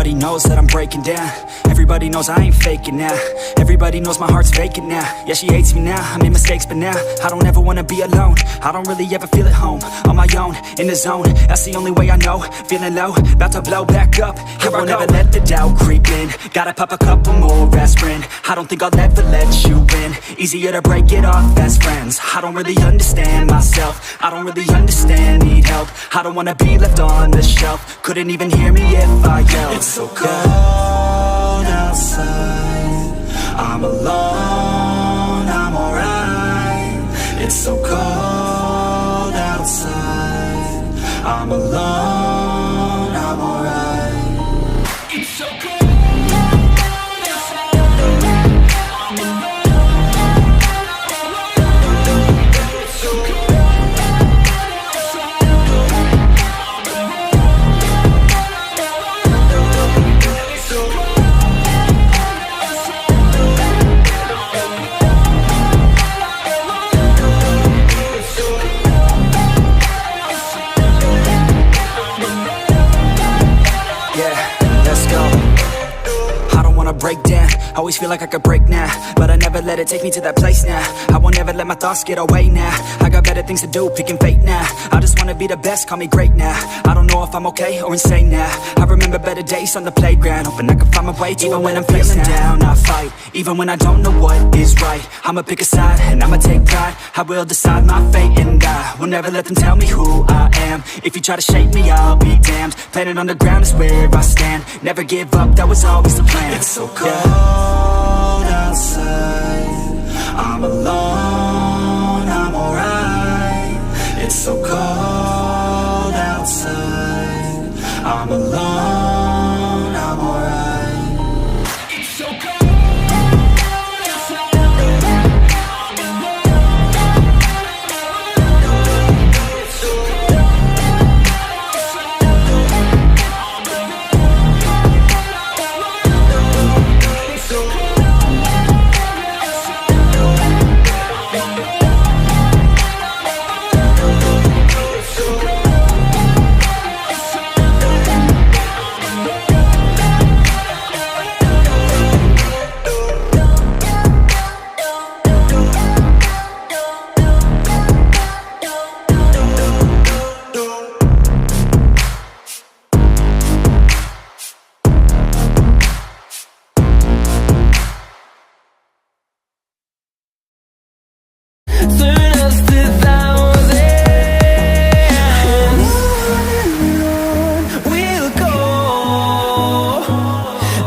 Everybody knows that I'm breaking down. Everybody knows I ain't faking now. Everybody knows my heart's vacant now. Yeah, she hates me now, I made mistakes but now I don't ever wanna be alone. I don't really ever feel at home. On my own, in the zone, that's the only way I know. Feeling low, about to blow back up. Here I won't ever let the doubt creep in. Gotta pop a couple more aspirin. I don't think I'll ever let you in. Easier to break it off best friends. I don't really understand myself. I don't really understand, need help. I don't wanna be left on the shelf. Couldn't even hear me if I yelled. It's so cold outside, I'm alone, I'm alright. It's so cold outside, I'm alone, I'm alright. It's so cold. Break down, always feel like I could break now, but I never let it take me to that place now. I won't ever let my thoughts get away now. I got better things to do, picking fate now. I just wanna be the best, call me great now. I don't know if I'm okay or insane now. I remember better days on the playground, hoping I can find my way to even when I'm feeling down, I fight, even when I don't know what is right. I'ma pick a side, and I'ma take pride. I will decide my fate, and I will never let them tell me who I am. If you try to shape me, I'll be damned. Planet on the ground is where I stand. Never give up, that was always the plan. It's so cold outside, I'm alone, I'm alright. It's so cold outside, I'm alone, I'm alright. It's so cold.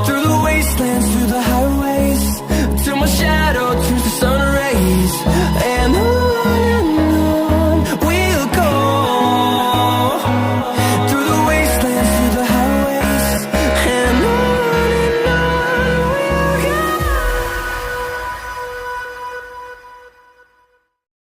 Through the wastelands, through the highways, till my shadow